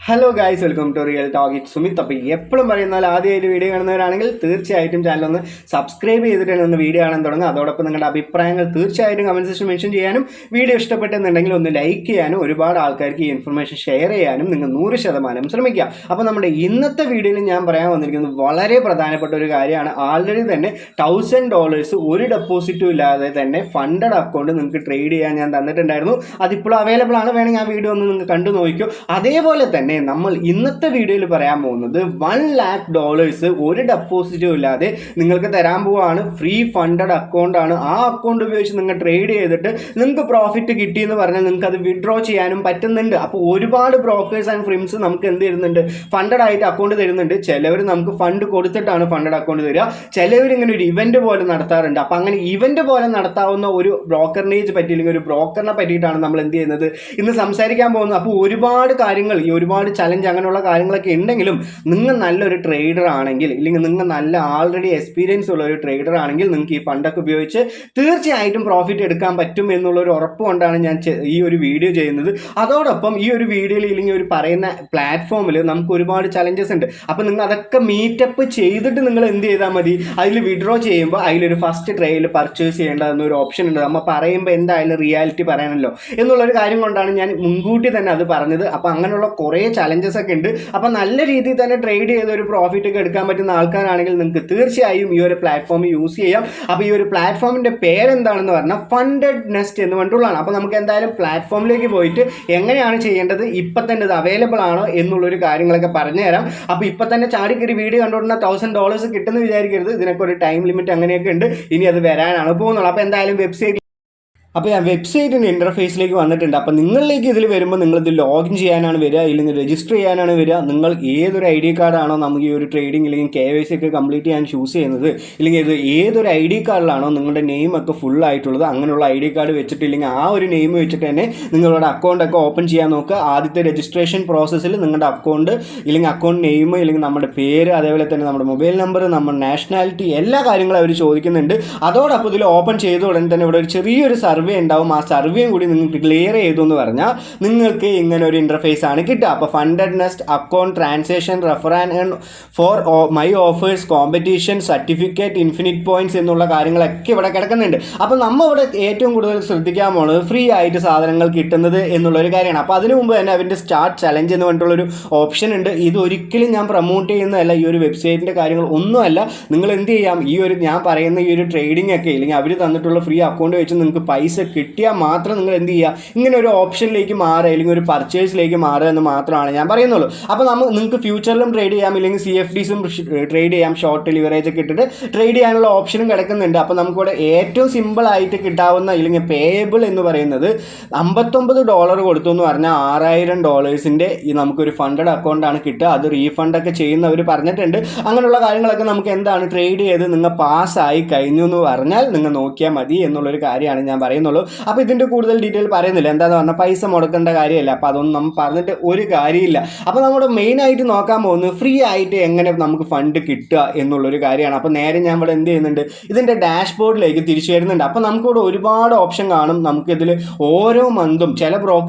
Hello guys, welcome to real talk. It Sumit. അപ്പോൾ എപ്പോഴും പറയുന്നാൽ ആദ്യമായിട്ട് വീഡിയോ കാണുന്നവരാണെങ്കിൽ തീർച്ചയായിട്ടും ചാനൽ ഒന്ന് സബ്സ്ക്രൈബ് ചെയ്തിട്ടാണ് ഒന്ന് വീഡിയോ കാണാൻ തുടങ്ങുക. അതോടൊപ്പം നിങ്ങളുടെ അഭിപ്രായങ്ങൾ തീർച്ചയായിട്ടും കമൻറ്റ് സെക്ഷൻ മെൻഷൻ ചെയ്യാനും വീഡിയോ ഇഷ്ടപ്പെട്ടെന്നുണ്ടെങ്കിൽ ഒന്ന് ലൈക്ക് ചെയ്യാനും ഒരുപാട് ആൾക്കാർക്ക് ഈ ഇൻഫർമേഷൻ ഷെയർ ചെയ്യാനും നിങ്ങൾ 100% ശ്രമിക്കുക. അപ്പോൾ നമ്മുടെ ഇന്നത്തെ വീഡിയോയിൽ ഞാൻ പറയാൻ വന്നിരിക്കുന്നത് വളരെ പ്രധാനപ്പെട്ട ഒരു കാര്യമാണ്. ആൾറെഡി തന്നെ $1000 ഒരു ഡെപ്പോസിറ്റും ഇല്ലാതെ തന്നെ ഫണ്ടഡ് അക്കൗണ്ട് നിങ്ങൾക്ക് ട്രേഡ് ചെയ്യാൻ ഞാൻ തന്നിട്ടുണ്ടായിരുന്നു. അതിപ്പോൾ അവൈലബിൾ ആണ്. വേണമെങ്കിൽ ആ വീഡിയോ ഒന്ന് നിങ്ങൾ കണ്ടു നോക്കിക്കോ. അതേപോലെ തന്നെ നമ്മൾ ഇന്നത്തെ വീഡിയോയിൽ പറയാൻ പോകുന്നത് $1,00,000 ഒരു ഡെപ്പോസിറ്റും ഇല്ലാതെ നിങ്ങൾക്ക് തരാൻ പോവാണ്. ഫ്രീ ഫണ്ടഡ് അക്കൗണ്ട് ആണ്. ആ അക്കൗണ്ട് ഉപയോഗിച്ച് നിങ്ങൾ ട്രേഡ് ചെയ്തിട്ട് നിങ്ങൾക്ക് പ്രോഫിറ്റ് കിട്ടിയെന്ന് പറഞ്ഞാൽ നിങ്ങൾക്ക് അത് വിഡ്രോ ചെയ്യാനും പറ്റുന്നുണ്ട്. അപ്പോൾ ഒരുപാട് ബ്രോക്കേഴ്സ് ആൻഡ് ഫ്രിംസ് നമുക്ക് എന്ത് തരുന്നുണ്ട്? ഫണ്ടഡ് ആയിട്ട് അക്കൗണ്ട് തരുന്നുണ്ട്. ചിലവർ നമുക്ക് ഫണ്ട് കൊടുത്തിട്ടാണ് ഫണ്ടഡ് അക്കൗണ്ട് തരിക. ചിലവർ ഇങ്ങനെ ഒരു ഇവന്റ് പോലെ നടത്താറുണ്ട്. അപ്പോൾ അങ്ങനെ ഇവന്റ് പോലെ നടത്താവുന്ന ഒരു ബ്രോക്കറിനേജ് പറ്റിയില്ലെങ്കിൽ ഒരു ബ്രോക്കറിനെ പറ്റിയിട്ടാണ് നമ്മൾ എന്ത് ചെയ്യുന്നത് ഇന്ന് സംസാരിക്കാൻ പോകുന്നത്. അപ്പോൾ ഒരുപാട് കാര്യങ്ങൾ, ഈ ഒരുപാട് ചലഞ്ച് അങ്ങനെയുള്ള കാര്യങ്ങളൊക്കെ ഉണ്ടെങ്കിലും നിങ്ങൾ നല്ലൊരു ട്രേഡർ ആണെങ്കിൽ, ഇല്ലെങ്കിൽ നിങ്ങൾ നല്ല ആൾറെഡി എക്സ്പീരിയൻസ് ഉള്ള ഒരു ട്രേഡർ ആണെങ്കിൽ നിങ്ങൾക്ക് ഈ ഫണ്ടൊക്കെ ഉപയോഗിച്ച് തീർച്ചയായിട്ടും പ്രോഫിറ്റ് എടുക്കാൻ പറ്റും എന്നുള്ളൊരു ഉറപ്പ് കൊണ്ടാണ് ഞാൻ ഈ ഒരു വീഡിയോ ചെയ്യുന്നത്. അതോടൊപ്പം ഈ ഒരു വീഡിയോയിൽ ഇല്ലെങ്കിൽ ഒരു പറയുന്ന പ്ലാറ്റ്ഫോമിൽ നമുക്ക് ഒരുപാട് ചലഞ്ചസ് ഉണ്ട്. അപ്പോൾ നിങ്ങൾ അതൊക്കെ മീറ്റപ്പ് ചെയ്തിട്ട് നിങ്ങൾ എന്ത് ചെയ്താൽ മതി, അതിൽ വിഡ്രോ ചെയ്യുമ്പോൾ അതിലൊരു ഫസ്റ്റ് ട്രേയിൽ പർച്ചേസ് ചെയ്യേണ്ടതെന്നൊരു ഓപ്ഷൻ ഉണ്ട്. നമ്മൾ പറയുമ്പോൾ എന്തായാലും റിയാലിറ്റി പറയാനല്ലോ എന്നുള്ളൊരു കാര്യം കൊണ്ടാണ് ഞാൻ മുൻകൂട്ടി തന്നെ അത് പറഞ്ഞത്. അപ്പോൾ അങ്ങനെയുള്ള കുറേ ചലഞ്ചസ് ഒക്കെ ഉണ്ട്. അപ്പോൾ നല്ല രീതിയിൽ തന്നെ ട്രേഡ് ചെയ്ത് ഒരു പ്രോഫിറ്റ് ഒക്കെ എടുക്കാൻ പറ്റുന്ന ആൾക്കാരാണെങ്കിൽ നിങ്ങൾക്ക് തീർച്ചയായും ഈ ഒരു പ്ലാറ്റ്ഫോം യൂസ് ചെയ്യാം. അപ്പോൾ ഈ ഒരു പ്ലാറ്റ്ഫോമിൻ്റെ പേരെന്താണെന്ന് പറഞ്ഞാൽ ഫണ്ടഡ് നെസ്റ്റ് എന്ന് പറഞ്ഞിട്ടുള്ളതാണ്. അപ്പോൾ നമുക്ക് എന്തായാലും പ്ലാറ്റ്ഫോമിലേക്ക് പോയിട്ട് എങ്ങനെയാണ് ചെയ്യേണ്ടത്, ഇപ്പം തന്നെ ഇത് അവൈലബിൾ ആണോ എന്നുള്ളൊരു കാര്യങ്ങളൊക്കെ പറഞ്ഞുതരാം. അപ്പോൾ ഇപ്പം തന്നെ ചാടിക്കറി വീഡിയോ കണ്ടുകൊണ്ടുള്ള $1000 കിട്ടുമെന്ന് വിചാരിക്കരുത്. ഇതിനൊക്കെ ഒരു ടൈം ലിമിറ്റ് അങ്ങനെയൊക്കെ ഉണ്ട്. ഇനി അത് വരാനാണ് പോകുന്നുള്ളൂ. അപ്പോൾ എന്തായാലും വെബ്സൈറ്റ്, അപ്പോൾ ഞാൻ വെബ്സൈറ്റിൻ്റെ ഇൻ്റർഫേസിലേക്ക് വന്നിട്ടുണ്ട്. അപ്പോൾ നിങ്ങളിലേക്ക് ഇതിൽ വരുമ്പോൾ നിങ്ങളിത് ലോഗിൻ ചെയ്യാനാണ് വരിക, ഇല്ലെങ്കിൽ രജിസ്റ്റർ ചെയ്യാനാണ് വരിക. നിങ്ങൾ ഏതൊരു ID കാർഡാണോ നമുക്ക് ഈ ഒരു ട്രേഡിംഗ് അല്ലെങ്കിൽ KYC ഒക്കെ കംപ്ലീറ്റ് ചെയ്യാൻ ചൂസ് ചെയ്യുന്നത്, ഇല്ലെങ്കിൽ ഇത് ഏതൊരു ID കാർഡിലാണോ നിങ്ങളുടെ നെയിമൊക്കെ ഫുൾ ആയിട്ടുള്ളത്, അങ്ങനെയുള്ള ID കാർഡ് വെച്ചിട്ടില്ലെങ്കിൽ ആ ഒരു നെയിം വെച്ചിട്ട് തന്നെ നിങ്ങളുടെ അക്കൗണ്ടൊക്കെ ഓപ്പൺ ചെയ്യാൻ നോക്കുക. ആദ്യത്തെ രജിസ്ട്രേഷൻ പ്രോസസ്സിൽ നിങ്ങളുടെ അക്കൗണ്ട് ഇല്ലെങ്കിൽ അക്കൗണ്ട് നെയിം ഇല്ലെങ്കിൽ നമ്മുടെ പേര്, അതേപോലെ തന്നെ നമ്മുടെ മൊബൈൽ നമ്പർ, നമ്മുടെ നാഷണാലിറ്റി, എല്ലാ കാര്യങ്ങളും അവർ ചോദിക്കുന്നുണ്ട്. അതോടൊപ്പം ഇതിൽ ഓപ്പൺ ചെയ്ത ഉടനെ തന്നെ ഇവിടെ ഒരു ചെറിയൊരു സർവേ ഉണ്ടാവും. ആ സർവേയും കൂടി നിങ്ങൾക്ക് ക്ലിയർ ചെയ്തു എന്ന് പറഞ്ഞാൽ നിങ്ങൾക്ക് ഇങ്ങനെ ഒരു ഇൻ്റർഫേസ് ആണ് കിട്ടുക. അപ്പോൾ funded nest account transaction refer and for my offers competition certificate infinite points എന്നുള്ള കാര്യങ്ങളൊക്കെ ഇവിടെ കിടക്കുന്നുണ്ട്. അപ്പോൾ നമ്മൾ ഇവിടെ ഏറ്റവും കൂടുതൽ ശ്രദ്ധിക്കാൻ പോകുന്നത് ഫ്രീ ആയിട്ട് സാധനങ്ങൾ കിട്ടുന്നത് എന്നുള്ളൊരു കാര്യമാണ്. അപ്പോൾ അതിനു മുമ്പ് തന്നെ അവൻ്റെ സ്റ്റാർട്ട് ചലഞ്ച് എന്ന് പറഞ്ഞിട്ടുള്ളൊരു ഓപ്ഷൻ ഉണ്ട്. ഇതൊരിക്കലും ഞാൻ പ്രൊമോട്ട് ചെയ്യുന്നതല്ല, ഈ ഒരു വെബ്സൈറ്റിൻ്റെ കാര്യങ്ങൾ ഒന്നുമല്ല. നിങ്ങൾ എന്ത് ചെയ്യാം, ഈ ഒരു ഞാൻ പറയുന്ന ഈ ഒരു ട്രേഡിംഗ് ഒക്കെ ഇല്ലെങ്കിൽ അവർ തന്നിട്ടുള്ള ഫ്രീ അക്കൗണ്ട് വെച്ച് നിങ്ങൾക്ക് പൈസ കിട്ടിയാൽ മാത്രം നിങ്ങൾ എന്ത് ചെയ്യുക, ഇങ്ങനെ ഒരു ഓപ്ഷനിലേക്ക് മാറുക അല്ലെങ്കിൽ ഒരു പർച്ചേസിലേക്ക് മാറുക എന്ന് മാത്രമാണ് ഞാൻ പറയുന്നുള്ളൂ. അപ്പോൾ നിങ്ങൾക്ക് ഫ്യൂച്ചറിലും ട്രേഡ് ചെയ്യാം, ഇല്ലെങ്കിൽ CFDസും ട്രേഡ് ചെയ്യാം. ഷോർട്ട് ലിവറേജ് ഒക്കെ ഇട്ടിട്ട് ട്രേഡ് ചെയ്യാനുള്ള ഓപ്ഷനും കിടക്കുന്നുണ്ട്. അപ്പോൾ നമുക്കിവിടെ ഏറ്റവും സിമ്പിളായിട്ട് കിട്ടാവുന്ന ഇല്ലെങ്കിൽ പേയബിൾ എന്ന് പറയുന്നത് $59 കൊടുത്തു എന്ന് പറഞ്ഞാൽ $6000 ഈ നമുക്കൊരു ഫണ്ടഡ് അക്കൗണ്ടാണ് കിട്ടുക. അത് റീഫണ്ടൊക്കെ ചെയ്യുന്നവർ പറഞ്ഞിട്ടുണ്ട്. അങ്ങനെയുള്ള കാര്യങ്ങളൊക്കെ നമുക്ക് എന്താണ് ട്രേഡ് ചെയ്ത് നിങ്ങൾ പാസ്സായി കഴിഞ്ഞു എന്ന് പറഞ്ഞാൽ നിങ്ങൾ നോക്കിയാൽ മതി എന്നുള്ളൊരു കാര്യമാണ് ഞാൻ പറയുന്നുള്ളൂ. അപ്പോൾ ഇതിൻ്റെ കൂടുതൽ ഡീറ്റെയിൽ പറയുന്നില്ല. എന്താണെന്ന് പറഞ്ഞാൽ പൈസ മുടക്കേണ്ട കാര്യമല്ല. അപ്പോൾ അതൊന്നും നമ്മൾ പറഞ്ഞിട്ട് ഒരു കാര്യമില്ല. അപ്പോൾ നമ്മുടെ മെയിനായിട്ട് നോക്കാൻ പോകുന്നത് ഫ്രീ ആയിട്ട് എങ്ങനെ നമുക്ക് ഫണ്ട് കിട്ടുക എന്നുള്ളൊരു കാര്യമാണ്. അപ്പോൾ നേരെ ഞാൻ ഇവിടെ എന്ത് ചെയ്യുന്നുണ്ട്, ഇതിൻ്റെ ഡാഷ്ബോർഡിലേക്ക് തിരിച്ചു വരുന്നുണ്ട്. അപ്പോൾ നമുക്കിവിടെ ഒരുപാട് ഓപ്ഷൻ കാണും. നമുക്കിതിൽ ഓരോ മന്തും ചില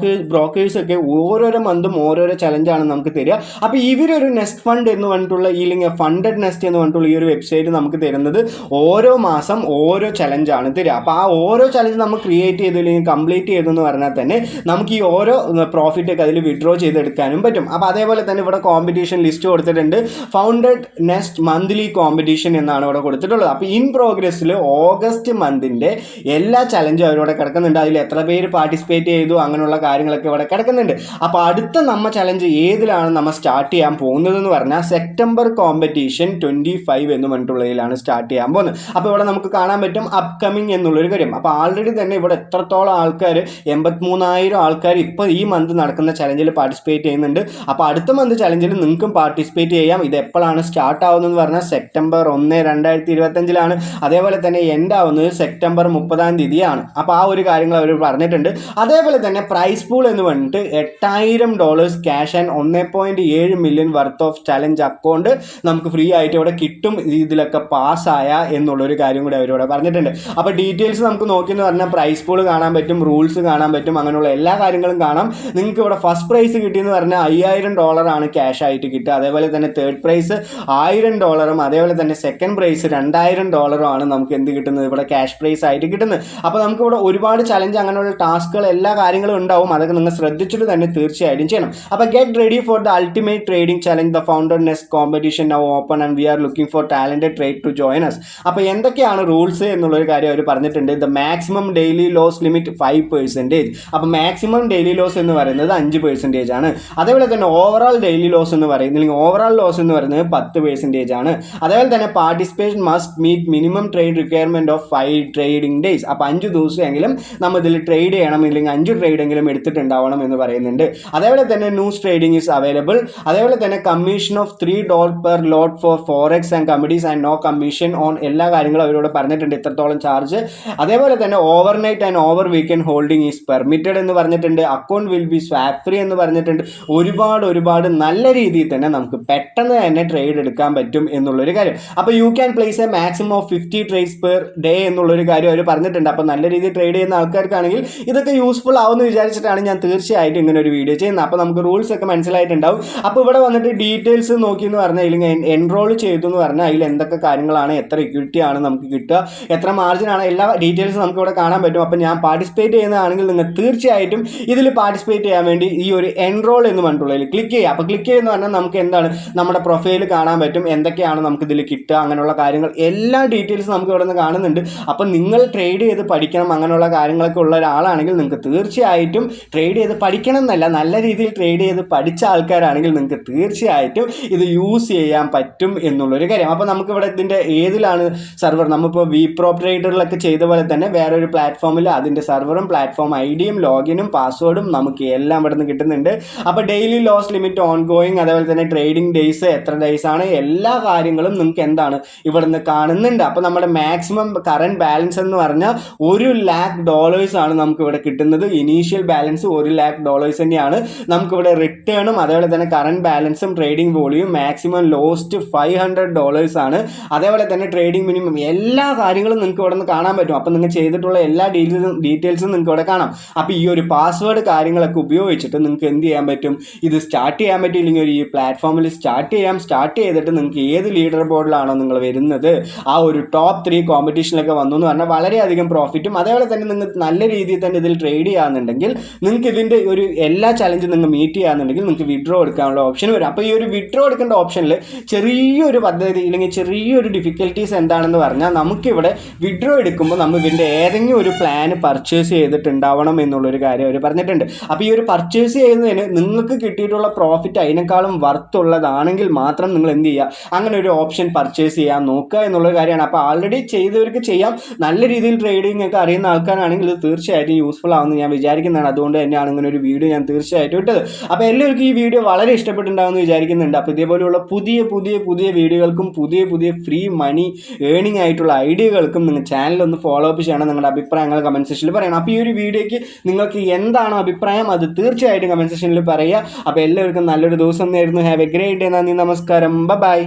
ബ്രോക്കേഴ്സൊക്കെ ഓരോരോ മന്തും ഓരോരോ ചലഞ്ചാണ് നമുക്ക് തരിക. അപ്പോൾ ഇവരൊരു നെസ്റ്റ് ഫണ്ട് എന്ന് പറഞ്ഞിട്ടുള്ള ഇല്ലെങ്കിൽ ഫണ്ടഡ് നെസ്റ്റ് എന്ന് പറഞ്ഞിട്ടുള്ള ഈ ഒരു വെബ്സൈറ്റ് നമുക്ക് തരുന്നത് ഓരോ മാസം ഓരോ ചലഞ്ചാണ് തരിക. അപ്പോൾ ആ ഓരോ ചലഞ്ച് നമുക്ക് ക്രിയേറ്റ് ചെയ്തു അല്ലെങ്കിൽ കംപ്ലീറ്റ് ചെയ്തെന്ന് പറഞ്ഞാൽ തന്നെ നമുക്ക് ഈ ഓരോ പ്രോഫിറ്റ് ഒക്കെ അതിൽ വിഡ്രോ ചെയ്തെടുക്കാനും പറ്റും. അപ്പോൾ അതേപോലെ തന്നെ ഇവിടെ കോമ്പറ്റീഷൻ ലിസ്റ്റ് കൊടുത്തിട്ടുണ്ട്. ഫൗണ്ടഡ് നെസ്റ്റ് മന്ത്ലി കോമ്പറ്റീഷൻ എന്നാണ് ഇവിടെ കൊടുത്തിട്ടുള്ളത്. അപ്പോൾ ഇൻ പ്രോഗ്രസ്സിൽ ഓഗസ്റ്റ് മന്തിൻ്റെ എല്ലാ ചലഞ്ചും അവരിവിടെ കിടക്കുന്നുണ്ട്. അതിൽ എത്ര പേര് പാർട്ടിസിപ്പേറ്റ് ചെയ്തു അങ്ങനെയുള്ള കാര്യങ്ങളൊക്കെ ഇവിടെ കിടക്കുന്നുണ്ട്. അപ്പോൾ അടുത്ത നമ്മ ചലഞ്ച് ഏതിലാണ് നമ്മൾ സ്റ്റാർട്ട് ചെയ്യാൻ പോകുന്നതെന്ന് പറഞ്ഞാൽ സെപ്റ്റംബർ കോമ്പറ്റീഷൻ 25 എന്ന് പറഞ്ഞിട്ടുള്ളതിലാണ് സ്റ്റാർട്ട് ചെയ്യാൻ പോകുന്നത്. അപ്പോൾ ഇവിടെ നമുക്ക് കാണാൻ പറ്റും അപ്കമിങ് എന്നുള്ളൊരു കാര്യം. അപ്പോൾ ആൾറെഡി തന്നെ ഇവിടെ എത്രത്തോളം ആൾക്കാർ, 83,000 ആൾക്കാർ ഇപ്പോൾ ഈ മന്ത് നടക്കുന്ന ചലഞ്ചിൽ പാർട്ടിസിപ്പേറ്റ് ചെയ്യുന്നുണ്ട്. അപ്പോൾ അടുത്ത മന്ത് ചലഞ്ചിൽ നിങ്ങൾക്കും പാർട്ടിസിപ്പേറ്റ് ചെയ്യാം. ഇത് എപ്പോഴാണ് സ്റ്റാർട്ട് ആവുന്നതെന്ന് പറഞ്ഞാൽ സെപ്റ്റംബർ 1, 2025 അതേപോലെ തന്നെ എൻഡ് ആവുന്നത് സെപ്റ്റംബർ 30 അപ്പോൾ ആ ഒരു കാര്യങ്ങൾ അവർ പറഞ്ഞിട്ടുണ്ട്. അതേപോലെ തന്നെ പ്രൈസ് പൂൾ എന്ന് പറഞ്ഞിട്ട് $8,000 cash and 1.7 million worth of challenge account നമുക്ക് ഫ്രീ ആയിട്ട് ഇവിടെ കിട്ടും ഇതിലൊക്കെ പാസ്സായ എന്നുള്ളൊരു കാര്യം കൂടി അവരിവിടെ പറഞ്ഞിട്ടുണ്ട്. അപ്പോൾ ഡീറ്റെയിൽസ് നമുക്ക് നോക്കിയെന്ന് പറഞ്ഞാൽ പ്രൈസ് പൂൾ കാണാൻ പറ്റും, റൂൾസ് കാണാൻ പറ്റും, അങ്ങനെയുള്ള എല്ലാ കാര്യങ്ങളും കാണാം. നിങ്ങൾക്ക് ഇവിടെ ഫസ്റ്റ് പ്രൈസ് കിട്ടിയെന്ന് പറഞ്ഞാൽ $5000 ക്യാഷ് ആയിട്ട് കിട്ടുക. അതേപോലെ തന്നെ തേർഡ് പ്രൈസ് $1000, അതേപോലെ തന്നെ സെക്കൻഡ് പ്രൈസ് $2000 ആണ് നമുക്ക് എന്ത് കിട്ടുന്നത്, ഇവിടെ ക്യാഷ് പ്രൈസ് ആയിട്ട് കിട്ടുന്നത്. അപ്പോൾ നമുക്ക് ഇവിടെ ഒരുപാട് ചലഞ്ച്, അങ്ങനെയുള്ള ടാസ്കുകൾ, എല്ലാ കാര്യങ്ങളും ഉണ്ടാവും. അതൊക്കെ നിങ്ങൾ ശ്രദ്ധിച്ചിട്ട് തന്നെ തീർച്ചയായിട്ടും ചെയ്യണം. അപ്പോൾ get ready for the ultimate trading challenge, the founder nest competition now open and we are looking for talented trade to join us. അപ്പോൾ എന്തൊക്കെയാണ് റൂൾസ് എന്നുള്ളൊരു കാര്യം അവർ പറഞ്ഞിട്ടുണ്ട്. The maximum daily loss limit 5%. അപ്പോൾ മാക്സിമം ഡെയിലി ലോസ് എന്ന് പറയുന്നത് 5% ആണ്. അതേപോലെ തന്നെ ഓവറോൾ ഡെയിലി ലോസ് എന്ന് പറയുന്നത്, അല്ലെങ്കിൽ ഓവറോൾ ലോസ് എന്ന് പറയുന്നത് 10% ആണ്. അതേപോലെ തന്നെ participation must meet minimum trade requirement of 5 trading days. അപ്പോൾ 5 ദിവസമെങ്കിലും നമ്മൾ ഇതിൽ ട്രേഡ് ചെയ്യണം, ഇല്ലെങ്കിൽ 5 ട്രേഡെങ്കിലും എടുത്തിട്ടുണ്ടാവണം എന്ന് പറയുന്നുണ്ട്. അതേപോലെ തന്നെ ന്യൂസ് ട്രേഡിംഗ് ഈസ് അവൈലബിൾ. അതേപോലെ തന്നെ commission of $3 per lot for forex and commodities and no commission on, എല്ലാ കാര്യങ്ങളും അവരോട് പറഞ്ഞിട്ടുണ്ട്, ഇത്രത്തോളം ചാർജ്. അതേപോലെ തന്നെ overnight and over weekend holding is permitted എന്ന് പറഞ്ഞിട്ടുണ്ട്. Account will be swap free എന്ന് പറഞ്ഞിട്ടുണ്ട്. ഒരുപാട് നല്ല രീതിയിൽ തന്നെ നമുക്ക് പെട്ടെന്ന് തന്നെ ട്രേഡ് എടുക്കാൻ പറ്റും എന്നുള്ളൊരു കാര്യം. അപ്പോൾ you can place a maximum of 50 trades per day എന്നുള്ളൊരു കാര്യം അവർ പറഞ്ഞിട്ടുണ്ട്. അപ്പോൾ നല്ല രീതിയിൽ ട്രേഡ് ചെയ്യുന്ന ആൾക്കാർക്കാണെങ്കിൽ ഇതൊക്കെ യൂസ്ഫുൾ ആവുമെന്ന് വിചാരിച്ചിട്ടാണ് ഞാൻ തീർച്ചയായിട്ടും ഇങ്ങനെ ഒരു വീഡിയോ ചെയ്യുന്നത്. അപ്പോൾ നമുക്ക് റൂൾസ് ഒക്കെ മനസ്സിലായിട്ടുണ്ടാവും. അപ്പോൾ ഇവിടെ വന്നിട്ട് ഡീറ്റെയിൽസ് നോക്കി എന്ന് പറഞ്ഞാൽ, അല്ലെങ്കിൽ എൻറോൾ ചെയ്തു എന്ന് പറഞ്ഞാൽ അതിൽ എന്തൊക്കെ കാര്യങ്ങളാണ്, എത്ര ഇക്വിറ്റി ആണ് നമുക്ക് കിട്ടുക, എത്ര മാർജിൻ ആണ്, എല്ലാ ഡീറ്റെയിൽസും നമുക്ക് ഇവിടെ കാണാൻ പറ്റും. അപ്പോൾ ഞാൻ പാർട്ടിസിപ്പേറ്റ് ചെയ്യുന്നതാണെങ്കിൽ നിങ്ങൾ തീർച്ചയായിട്ടും ഇതിൽ പാർട്ടിസിപ്പേറ്റ് ചെയ്യാൻ വേണ്ടി ഈ ഒരു എൻറോൾ എന്ന് പറഞ്ഞിട്ടുള്ളതിൽ ക്ലിക്ക് ചെയ്യുക. അപ്പോൾ ക്ലിക്ക് ചെയ്യുന്ന പറഞ്ഞാൽ നമുക്ക് എന്താണ്, നമ്മുടെ പ്രൊഫൈൽ കാണാൻ പറ്റും, എന്തൊക്കെയാണ് നമുക്ക് ഇതിൽ കിട്ടുക, അങ്ങനെയുള്ള കാര്യങ്ങൾ എല്ലാ ഡീറ്റെയിൽസും നമുക്ക് ഇവിടെ നിന്ന് കാണുന്നുണ്ട്. അപ്പോൾ നിങ്ങൾ ട്രേഡ് ചെയ്ത് പഠിക്കണം, അങ്ങനെയുള്ള കാര്യങ്ങളൊക്കെ ഉള്ള ഒരാളാണെങ്കിൽ നിങ്ങൾക്ക് തീർച്ചയായിട്ടും ട്രേഡ് ചെയ്ത് പഠിക്കണം എന്നല്ല, നല്ല രീതിയിൽ ട്രേഡ് ചെയ്ത് പഠിച്ച ആൾക്കാരാണെങ്കിൽ നിങ്ങൾക്ക് തീർച്ചയായിട്ടും ഇത് യൂസ് ചെയ്യാൻ പറ്റും എന്നുള്ളൊരു കാര്യം. അപ്പോൾ നമുക്കിവിടെ ഇതിൻ്റെ ഏതിലാണ് സെർവർ, നമ്മളിപ്പോൾ വിപ്രോ ട്രേഡറിലൊക്കെ ചെയ്ത പോലെ തന്നെ വേറൊരു പ്ലാറ്റ്ഫോമിൽ അതിൻ്റെ സെർവറും പ്ലാറ്റ്ഫോം ഐഡിയും ലോഗിനും പാസ്വേഡും നമുക്ക് എല്ലാം ഇവിടെ നിന്ന് കിട്ടുന്നുണ്ട്. അപ്പോൾ daily loss limit ongoing, അതേപോലെ തന്നെ ട്രേഡിംഗ് ഡേയ്സ് എത്ര ഡേയ്സ് ആണ്, എല്ലാ കാര്യങ്ങളും നിങ്ങൾക്ക് എന്താണ് ഇവിടെ നിന്ന് കാണുന്നുണ്ട്. അപ്പോൾ നമ്മുടെ മാക്സിമം കറണ്ട് ബാലൻസ് എന്ന് പറഞ്ഞാൽ $1,00,000 ആണ് നമുക്ക് ഇവിടെ കിട്ടുന്നത്. ഇനീഷ്യൽ ബാലൻസ് $1,00,000 തന്നെയാണ്. നമുക്കിവിടെ റിട്ടേണും അതേപോലെ തന്നെ കറണ്ട് ബാലൻസും ട്രേഡിംഗ് വോളിയും മാക്സിമം ലോസ്റ്റ് $500 ആണ്. അതേപോലെ തന്നെ ട്രേഡിംഗ് മിനിമം, എല്ലാ കാര്യങ്ങളും നിങ്ങൾക്ക് ഇവിടെ നിന്ന് കാണാൻ പറ്റും. അപ്പോൾ നിങ്ങൾ ചെയ്തിട്ടുള്ള എല്ലാ ഡീറ്റെയിൽസും നിങ്ങൾക്ക് ഇവിടെ കാണാം. അപ്പോൾ ഈ ഒരു പാസ്വേഡ് കാര്യങ്ങളൊക്കെ ഉപയോഗിച്ചിട്ട് നിങ്ങൾക്ക് എന്ത് ചെയ്യാൻ പറ്റും, ഇത് സ്റ്റാർട്ട് ചെയ്യാൻ പറ്റും, ഇല്ലെങ്കിൽ ഈ പ്ലാറ്റ്ഫോമിൽ സ്റ്റാർട്ട് ചെയ്തിട്ട് നിങ്ങൾക്ക് ഏത് ലീഡർ ബോർഡിലാണോ നിങ്ങൾ വരുന്നത് ആ ഒരു ടോപ്പ് 3 കോമ്പറ്റീഷനിലൊക്കെ വന്നു എന്ന് പറഞ്ഞാൽ വളരെയധികം പ്രോഫിറ്റും, അതേപോലെ തന്നെ നിങ്ങൾ നല്ല രീതിയിൽ തന്നെ ഇതിൽ ട്രേഡ് ചെയ്യാന്നുണ്ടെങ്കിൽ നിങ്ങൾക്ക് ഇതിൻ്റെ ഒരു എല്ലാ ചലഞ്ചും നിങ്ങൾ മീറ്റ് ചെയ്യാന്നുണ്ടെങ്കിൽ നിങ്ങൾക്ക് വിഡ്രോ എടുക്കാനുള്ള ഓപ്ഷൻ വരും. അപ്പോൾ ഈ ഒരു വിഡ്രോ എടുക്കേണ്ട ഓപ്ഷനിൽ ചെറിയൊരു പദ്ധതി, ഇല്ലെങ്കിൽ ചെറിയൊരു ഡിഫിക്കൽട്ടീസ് എന്താണെന്ന് പറഞ്ഞാൽ, നമുക്കിവിടെ വിഡ്രോ എടുക്കുമ്പോൾ നമ്മൾ ഇതിൻ്റെ ഏതെങ്കിലും ഒരു പ്ലാന് പർച്ചേസ് ചെയ്തിട്ടുണ്ടാവണം എന്നുള്ളൊരു കാര്യം അവർ പറഞ്ഞിട്ടുണ്ട്. അപ്പോൾ ഈ ഒരു പർച്ചേസ് ചെയ്യുന്നതിന് നിങ്ങൾക്ക് കിട്ടിയിട്ടുള്ള പ്രോഫിറ്റ് അതിനേക്കാളും വർത്തുള്ളതാണെങ്കിൽ മാത്രം നിങ്ങൾ എന്ത് ചെയ്യുക, അങ്ങനെ ഒരു ഓപ്ഷൻ പർച്ചേസ് ചെയ്യാൻ നോക്കുക എന്നുള്ളൊരു കാര്യമാണ്. അപ്പോൾ ആൾറെഡി ചെയ്തവർക്ക് ചെയ്യാം, നല്ല രീതിയിൽ ട്രേഡിംഗ് ഒക്കെ അറിയുന്ന ആൾക്കാരാണെങ്കിൽ ഇത് തീർച്ചയായിട്ടും യൂസ്ഫുൾ ആവുമെന്ന് ഞാൻ വിചാരിക്കുന്നതാണ്. അതുകൊണ്ട് തന്നെയാണ് ഇങ്ങനെ ഒരു വീഡിയോ ഞാൻ തീർച്ചയായിട്ടും ഇട്ടത്. അപ്പോൾ എല്ലാവർക്കും ഈ വീഡിയോ വളരെ ഇഷ്ടപ്പെട്ടിട്ടുണ്ടാവുമെന്ന് വിചാരിക്കുന്നുണ്ട്. അപ്പോൾ ഇതേപോലെയുള്ള പുതിയ വീഡിയോകൾക്കും പുതിയ ഫ്രീ മണി ഏണിംഗ് ആയിട്ടുള്ള ഐഡിയകൾക്കും നിങ്ങൾ ചാനലൊന്ന് ഫോളോ അപ്പ് ചെയ്യണം. നിങ്ങളുടെ അഭിപ്രായങ്ങൾ കമൻറ്റ് സെക്ഷനിൽ പറയണം. അപ്പോൾ ഈ ഒരു വീഡിയോയ്ക്ക് നിങ്ങൾക്ക് എന്താണോ അഭിപ്രായം അത് തീർച്ചയായിട്ടും കമൻറ്റ് സെക്ഷനിൽ പറയുക. അപ്പോൾ എല്ലാവർക്കും നല്ലൊരു ദിവസം നേരുന്നു. Have A great day. നന്ദി, നമസ്കാരം, ബൈ.